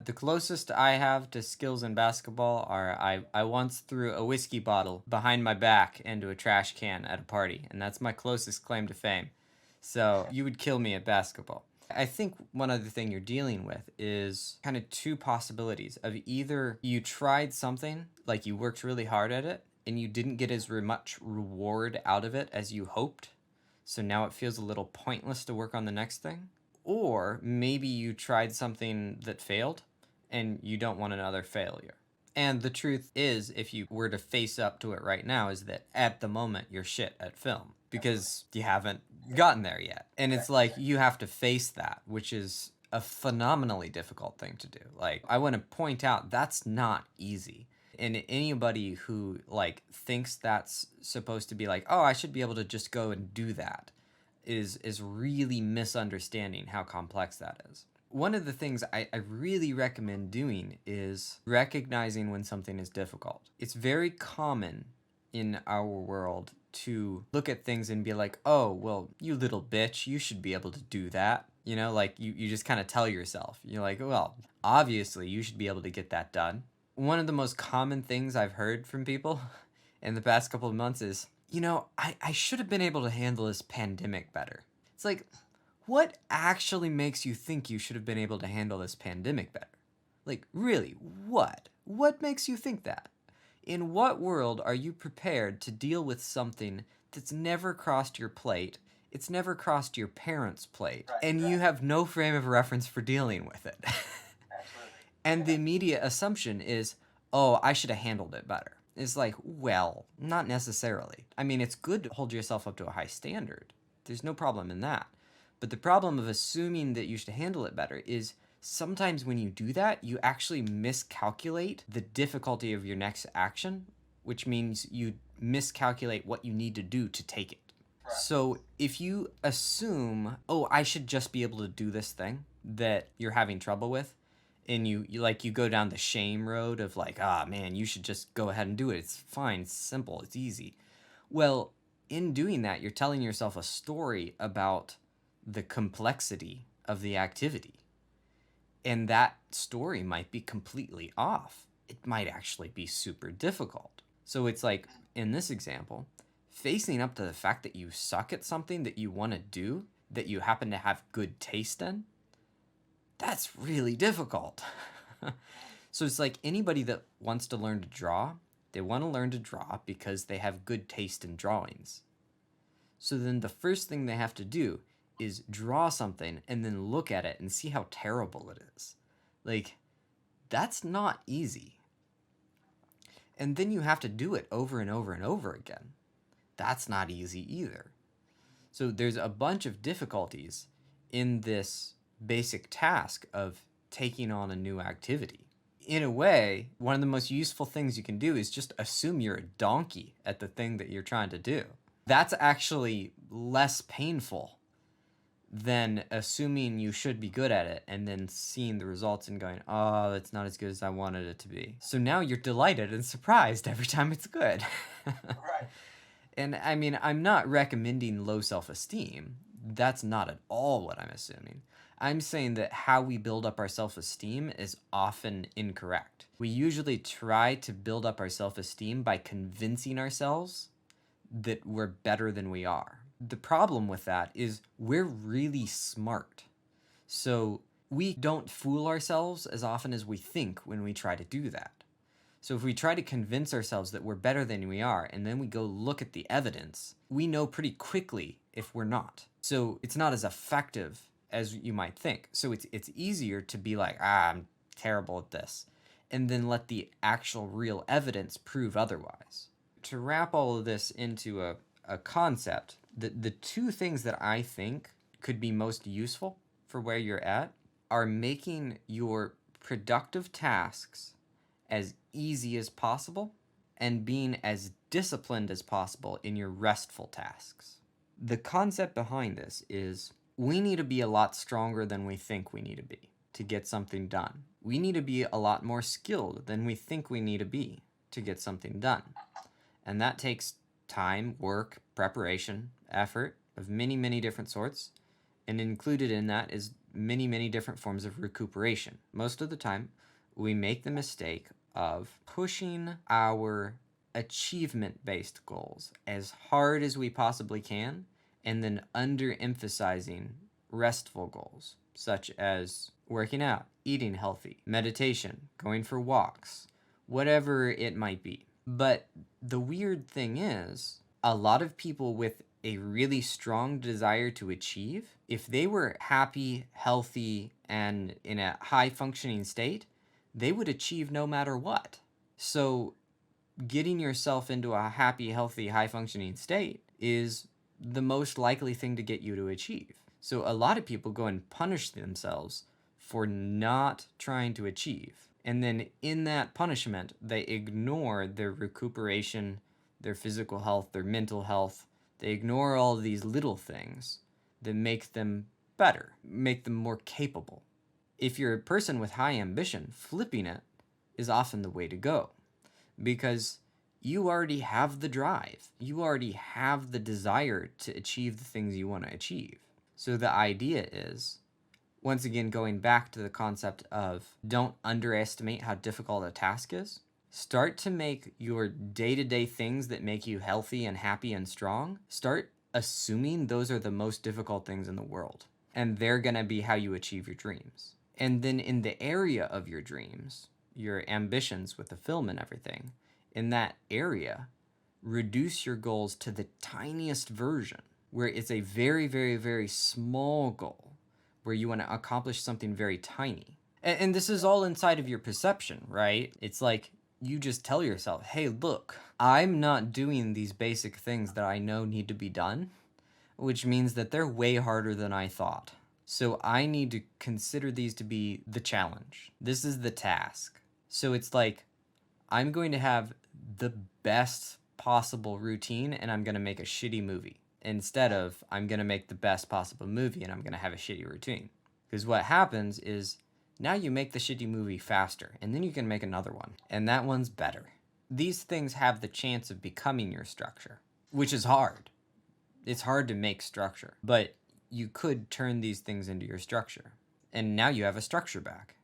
The closest I have to skills in basketball are I once threw a whiskey bottle behind my back into a trash can at a party, and that's my closest claim to fame. So you would kill me at basketball. I think one other thing you're dealing with is kind of two possibilities of either you tried something, like you worked really hard at it, and you didn't get as much reward out of it as you hoped. So now it feels a little pointless to work on the next thing. Or maybe you tried something that failed and you don't want another failure. And the truth is, if you were to face up to it right now, is that at the moment you're shit at film because you haven't gotten there yet. And it's like you have to face that, which is a phenomenally difficult thing to do. Like, I want to point out that's not easy. And anybody who like thinks that's supposed to be like, oh, I should be able to just go and do that is really misunderstanding how complex that is. One of the things I really recommend doing is recognizing when something is difficult. It's very common in our world to look at things and be like, oh, well, you little bitch, you should be able to do that. You know, like you just kind of tell yourself, you're like, well, obviously you should be able to get that done. One of the most common things I've heard from people in the past couple of months is, I should have been able to handle this pandemic better. It's like, what actually makes you think you should have been able to handle this pandemic better? Like, really, what? What makes you think that? In what world are you prepared to deal with something that's never crossed your plate, it's never crossed your parents' plate, and you have no frame of reference for dealing with it? And the immediate assumption is, oh, I should have handled it better. It's like, well, not necessarily. I mean, it's good to hold yourself up to a high standard. There's no problem in that. But the problem of assuming that you should handle it better is sometimes when you do that, you actually miscalculate the difficulty of your next action, which means you miscalculate what you need to do to take it. Right. So if you assume, oh, I should just be able to do this thing that you're having trouble with, and you go down the shame road of like, ah, man, you should just go ahead and do it. It's fine, it's simple, it's easy. Well, in doing that, you're telling yourself a story about the complexity of the activity. And that story might be completely off. It might actually be super difficult. So it's like, in this example, facing up to the fact that you suck at something that you want to do, that you happen to have good taste in, that's really difficult. So it's like anybody that wants to learn to draw, they want to learn to draw because they have good taste in drawings. So then the first thing they have to do is draw something and then look at it and see how terrible it is. Like, that's not easy. And then you have to do it over and over and over again. That's not easy either. So there's a bunch of difficulties in this basic task of taking on a new activity. In a way, one of the most useful things you can do is just assume you're a donkey at the thing that you're trying to do. That's actually less painful than assuming you should be good at it and then seeing the results and going, oh, it's not as good as I wanted it to be. So now you're delighted and surprised every time it's good. Right. And I mean, I'm not recommending low self-esteem. That's not at all what I'm assuming. I'm saying that how we build up our self-esteem is often incorrect. We usually try to build up our self-esteem by convincing ourselves that we're better than we are. The problem with that is we're really smart. So we don't fool ourselves as often as we think when we try to do that. So if we try to convince ourselves that we're better than we are, and then we go look at the evidence, we know pretty quickly if we're not. So it's not as effective as you might think. So it's easier to be like, I'm terrible at this, and then let the actual real evidence prove otherwise. To wrap all of this into a concept, the two things that I think could be most useful for where you're at are making your productive tasks as easy as possible and being as disciplined as possible in your restful tasks. The concept behind this is we need to be a lot stronger than we think we need to be to get something done. We need to be a lot more skilled than we think we need to be to get something done. And that takes time, work, preparation, effort of many, many different sorts. And included in that is many, many different forms of recuperation. Most of the time, we make the mistake of pushing our achievement-based goals as hard as we possibly can, and then underemphasizing restful goals, such as working out, eating healthy, meditation, going for walks, whatever it might be. But the weird thing is, a lot of people with a really strong desire to achieve, if they were happy, healthy, and in a high functioning state, they would achieve no matter what. So getting yourself into a happy, healthy, high functioning state is the most likely thing to get you to achieve. So a lot of people go and punish themselves for not trying to achieve. And then in that punishment, they ignore their recuperation, their physical health, their mental health. They ignore all of these little things that make them better, make them more capable. If you're a person with high ambition, flipping it is often the way to go, because you already have the drive. You already have the desire to achieve the things you want to achieve. So the idea is, once again, going back to the concept of don't underestimate how difficult a task is. Start to make your day-to-day things that make you healthy and happy and strong, start assuming those are the most difficult things in the world, and they're going to be how you achieve your dreams. And then in the area of your dreams, your ambitions with the film and everything, in that area, reduce your goals to the tiniest version, where it's a very, very, very small goal, where you want to accomplish something very tiny. And this is all inside of your perception, right? It's like you just tell yourself, hey, look, I'm not doing these basic things that I know need to be done, which means that they're way harder than I thought. So I need to consider these to be the challenge. This is the task. So it's like, I'm going to have the best possible routine and I'm going to make a shitty movie, instead of I'm going to make the best possible movie and I'm going to have a shitty routine. Because what happens is, now you make the shitty movie faster, and then you can make another one, and that one's better. These things have the chance of becoming your structure, which is hard. It's hard to make structure, but you could turn these things into your structure, and now you have a structure back.